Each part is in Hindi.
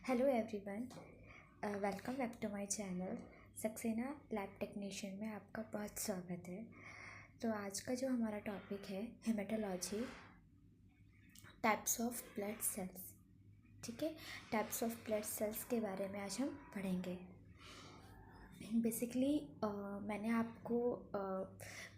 Hello everyone, welcome back to my channel Saxena lab technician में आपका बहुत स्वागत है। तो आज का जो हमारा टॉपिक है haematology, types of blood cells. ठीक है, टाइप्स ऑफ ब्लड सेल्स के बारे में आज हम पढ़ेंगे। बेसिकली मैंने आपको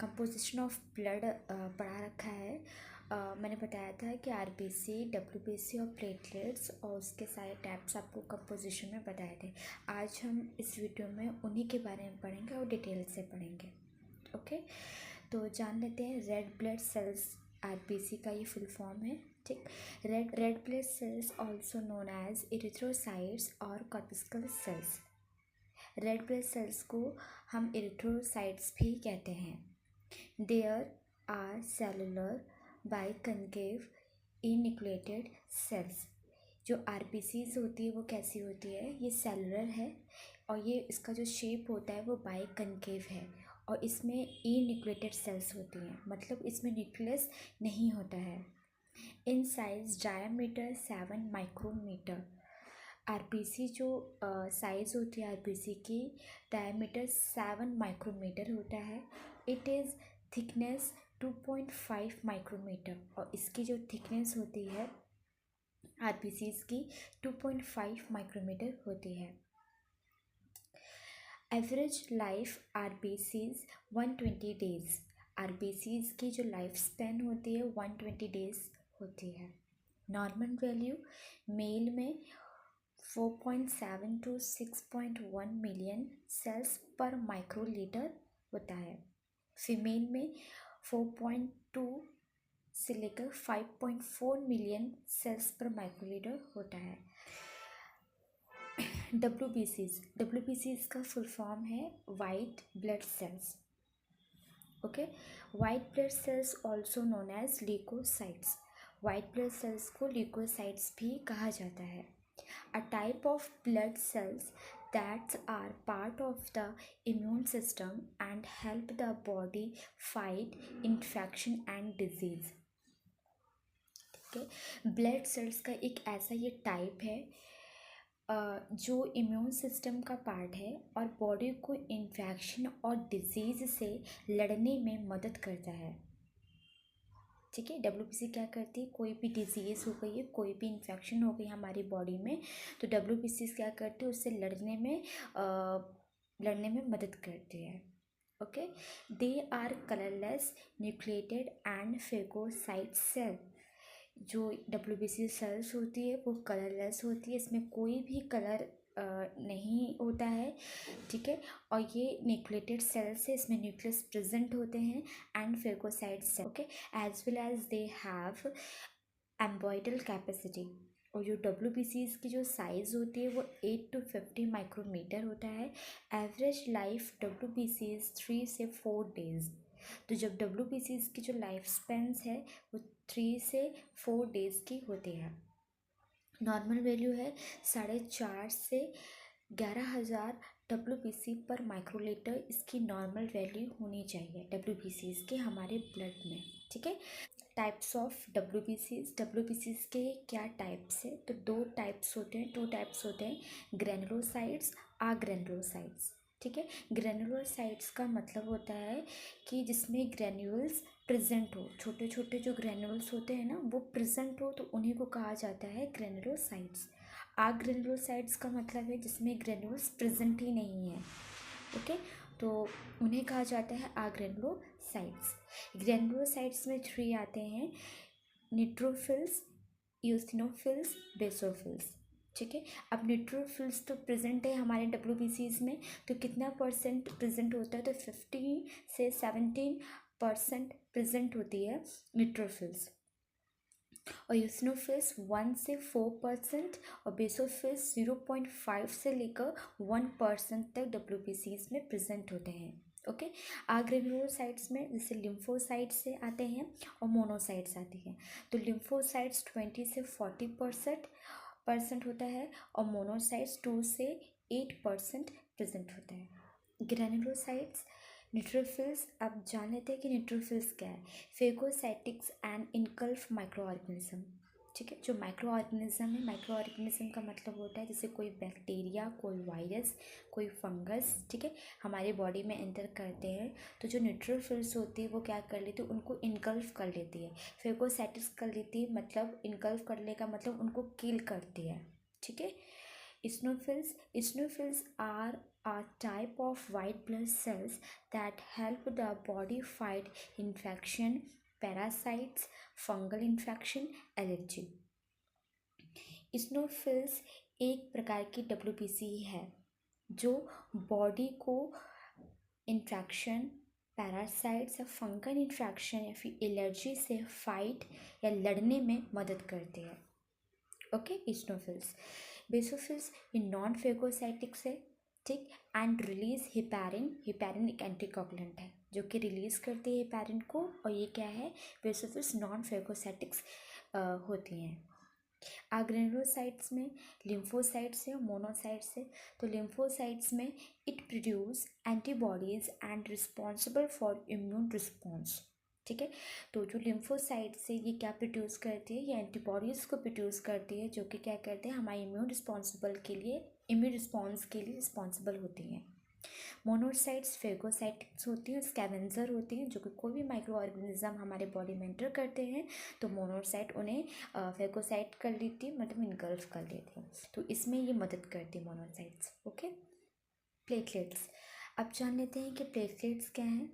कंपोजिशन ऑफ ब्लड पढ़ा रखा है। मैंने बताया था कि आरबीसी, डब्ल्यूबीसी और प्लेटलेट्स और उसके सारे टाइप्स आपको कंपोजिशन में बताए थे। आज हम इस वीडियो में उन्हीं के बारे में पढ़ेंगे और डिटेल से पढ़ेंगे। ओके, तो जान लेते हैं रेड ब्लड सेल्स। आरबीसी का ये फुल फॉर्म है। ठीक, red blood cells also known as erythrocytes और corpuscular cells. Red blood cells को हम इरिथ्रोसाइट्स भी कहते हैं। There are cellular biconcave enucleated cells. जो आरबीसीज होती है वो कैसी होती है, ये सेलुलर है और ये इसका जो शेप होता है वो बाइकनकेव है और इसमें इन्यूक्लिएटेड सेल्स होती हैं, मतलब इसमें न्यूक्लियस नहीं होता है। In size diameter 7 micrometre. RBC जो साइज़ होती है आरबीसी की, डायमीटर 7 माइक्रोमीटर होता है। इट इज़ थिकनेस 2.5 माइक्रोमीटर और इसकी जो थिकनेस होती है आरबीसीज की 2.5 माइक्रोमीटर होती है। Average life RBCs 120 days. RBCs की जो लाइफ स्पैन होती है 120 डेज होती है। नॉर्मल वैल्यू मेल में 4.7 to 6.1 मिलियन सेल्स पर माइक्रोलीटर होता है। फीमेल में 4.2 से लेकर 5.4 मिलियन सेल्स पर माइक्रोलीटर होता है। डब्ल्यूबीसीज का फुल फॉर्म है white blood cells. Okay, white blood cells also known as leucocytes. White blood cells को ल्यूकोसाइट्स भी कहा जाता है। A type of blood cells that are part of the immune system and help the body fight infection and disease. Blood cells का एक ऐसा ये टाइप है जो इम्यून सिस्टम का पार्ट है और बॉडी को इन्फेक्शन और डिजीज़ से लड़ने में मदद करता है। ठीक है, डब्ल्यूबीसी क्या करती है, कोई भी डिजीज़ हो गई है, कोई भी इन्फेक्शन हो गई हमारी बॉडी में, तो डब्ल्यूबीसी क्या करती है, उससे लड़ने में मदद करती है। Okay, they are colourless nucleated and phagocyte cell. जो डब्ल्यूबीसी सेल्स होती है वो कलरलेस होती है, इसमें कोई भी कलर नहीं होता है। ठीक है, और ये न्यूक्लिएटेड सेल्स है, इसमें न्यूक्लियस प्रेजेंट होते हैं and phagocytes. Okay, as well as they have amoeboidal capacity. और जो डब्ल्यूबीसीज की जो साइज़ होती है वो 8 to 50 माइक्रोमीटर होता है। एवरेज लाइफ डब्ल्यूबीसीज 3 से 4 डेज। तो जब डब्ल्यूबीसीज की जो लाइफ स्पेंस है वो 3 से 4 डेज़ की होती है। नॉर्मल वैल्यू है 4.5 से 11,000 डब्ल्यूबीसी पर माइक्रोलीटर। इसकी नॉर्मल वैल्यू होनी चाहिए डब्ल्यूबीसीज के हमारे ब्लड में। ठीक है, टाइप्स ऑफ डब्ल्यूबीसीज के क्या टाइप्स है, तो 2 टाइप्स होते हैं, 2 टाइप्स होते हैं, ग्रेनुलोसाइट्स, आग्रेनुलोसाइट्स। ठीक है, ग्रेनुलोसाइट्स का मतलब होता है कि जिसमें ग्रेन्यूल्स प्रेजेंट हो, छोटे छोटे जो ग्रेन्यूल्स होते हैं ना वो प्रेजेंट हो, तो उन्हीं को कहा जाता है ग्रेनुलोसाइट्स। आग्रेनुलोसाइट्स का मतलब है जिसमें ग्रेन्यूल्स प्रेजेंट ही नहीं है। ओके, तो उन्हें कहा जाता है आग्रेनुलोसाइट्स। ग्रेनुलोसाइट्स में 3 आते हैं, न्यूट्रोफिल्स, ईओसिनोफिल्स, बेसोफिल्स। ठीक है, अब न्यूट्रोफिल्स तो प्रेजेंट है हमारे डब्ल्यूबीसीज में, तो कितना परसेंट प्रेजेंट होता है, तो 15 से 17% प्रेजेंट होती है न्यूट्रोफिल्स। और ईओसिनोफिल्स 1 से 4% और बेसोफिल्स 0.5 से लेकर 1% तक डब्ल्यूबीसीज में प्रेजेंट होते हैं। ओके, आग्रेनुलोसाइट्स में जैसे लिम्फोसाइट्स से आते हैं और मोनोसाइट्स आती हैं। तो लिम्फोसाइट्स 20 से 40% होता है और मोनोसाइट्स 2 से 8% प्रेजेंट होता है। Granulocytes, neutrophils. अब जान लेते हैं कि न्यूट्रोफिल्स क्या है। फेगोसाइटिक्स एंड इनकल्फ माइक्रो ऑर्गेनिज्म। ठीक है। जो माइक्रो ऑर्गेनिज्म है, माइक्रो ऑर्गेनिज्म का मतलब होता है जैसे कोई बैक्टीरिया, कोई वायरस, कोई फंगस, ठीक है, हमारे बॉडी में एंटर करते हैं तो जो न्यूट्रोफिल्स होती है वो क्या कर लेती है, उनको इनगल्फ कर लेती है। फेगोसाइटिस कर लेती है, मतलब इनगल्फ करने का मतलब उनको किल करती है, ठीक है। Eosinophils are a type of white blood cells that help the body fight infection, parasites, fungal infection, allergy. Eosinophils एक प्रकार की WBC है जो बॉडी को इन्फेक्शन, पैरासाइट्स या फंगल इन्फेक्शन या फिर एलर्जी से फाइट या लड़ने में मदद करते हैं। ओके, इस्नोफिल्स। बेसोफिल्स ये नॉन फेगोसाइटिक से, ठीक, एंड रिलीज हिपैरिन। हिपैरिन एक एंटीकोगुलेंट है जो कि रिलीज करती है हिपैरिन को, और ये क्या है, बेसोफिल्स नॉन फेगोसाइटिक्स होती हैं। ग्रेनुलोसाइट्स में लिम्फोसाइट्स है, मोनोसाइट्स है। तो लिम्फोसाइट्स में it produce antibodies and responsible for immune response, ठीक है। तो जो लिम्फोसाइट से ये क्या प्रोड्यूस करती है, ये एंटीबॉडीज़ को प्रोड्यूस करती है जो कि क्या करते हैं, हमारे इम्यून रिस्पॉन्स के लिए रिस्पॉन्सिबल होती हैं। मोनोसाइट्स फेगोसाइट्स होती हैं, स्कैवेंजर होती हैं, जो कि कोई भी माइक्रो ऑर्गेनिज्म हमारे बॉडी में एंटर करते हैं तो मोनोसाइट उन्हें फेगोसाइट कर लेती है, मतलब इनगल्फ कर लेती है। तो इसमें ये मदद करती है मोनोसाइट्स। Okay, platelets. अब जान लेते हैं कि प्लेटलेट्स क्या हैं।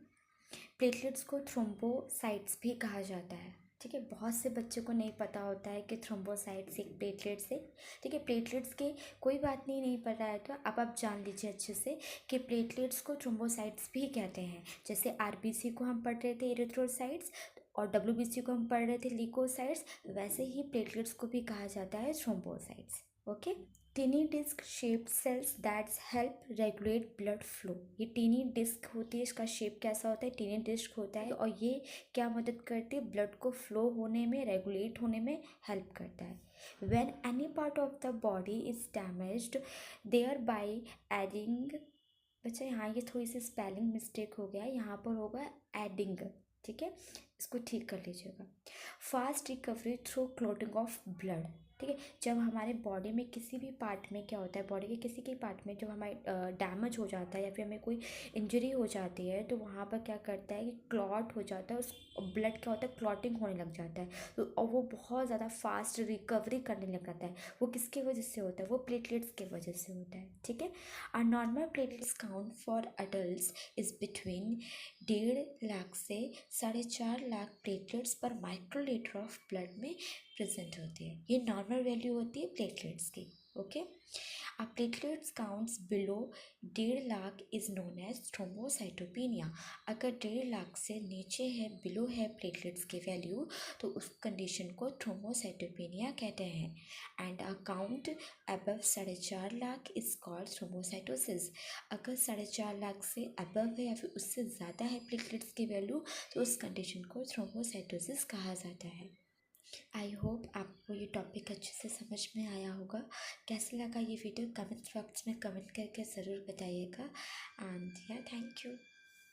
प्लेटलेट्स को थ्रोम्बोसाइट्स भी कहा जाता है, ठीक है। बहुत से बच्चों को नहीं पता होता है कि थ्रोम्बोसाइट्स एक प्लेटलेट्स से, ठीक है। प्लेटलेट्स के कोई बात नहीं पता है तो अब आप जान लीजिए अच्छे से कि प्लेटलेट्स को थ्रोम्बोसाइट्स भी कहते हैं। जैसे आरबीसी को हम पढ़ रहे थे एरिथ्रोसाइट्स और डब्ल्यूबीसी को हम पढ़ रहे थे ल्यूकोसाइट्स, वैसे ही प्लेटलेट्स को भी कहा जाता है thrombocytes. Okay, tiny disc shaped cells that's help regulate blood flow. ये टीनी डिस्क होती है, इसका शेप कैसा होता है, टीनी डिस्क होता है, और ये क्या मदद करती है, ब्लड को फ्लो होने में, रेगुलेट होने में हेल्प करता है। When any part of the body is damaged thereby aiding, बच्चा यहाँ ये थोड़ी सी स्पेलिंग मिस्टेक हो गया है, यहाँ पर होगा एडिंग, ठीक है, इसको ठीक कर लीजिएगा। Fast recovery through clotting of blood, ठीक है। जब हमारे बॉडी में किसी भी पार्ट में क्या होता है, बॉडी के किसी के पार्ट में जब हमारे डैमेज हो जाता है या फिर हमें कोई इंजरी हो जाती है तो वहाँ पर क्या करता है कि क्लॉट हो जाता है, उस ब्लड क्या होता है, क्लॉटिंग होने लग जाता है। तो और वो बहुत ज़्यादा फास्ट रिकवरी करने लग जाता है। वो किसकी वजह से होता है, वो प्लेटलेट्स की वजह से होता है, ठीक है। और normal platelets count for adult is between 1.5 lakh से 4.5 lakh platelets per microlitre of blood में प्रेजेंट होती है। ये नॉर्मल वैल्यू होती है प्लेटलेट्स की। Okay, a platelets counts below 1.5 lakh is known as thrombocytopenia. अगर 1.5 लाख से नीचे है, बिलो है प्लेटलेट्स की वैल्यू, तो उस कंडीशन को थ्रोम्बोसाइटोपेनिया कहते हैं। And a count above 4.5 lakh is called thrombocytosis. अगर 4.5 लाख से अबव है या फिर उससे ज़्यादा है प्लेटलेट्स की वैल्यू, तो उस कंडीशन को थ्रोम्बोसाइटोसिस कहा जाता है। आई होप आपको ये टॉपिक अच्छे से समझ में आया होगा। कैसा लगा ये वीडियो कमेंट बॉक्स में कमेंट करके ज़रूर बताइएगा। एंड या थैंक यू।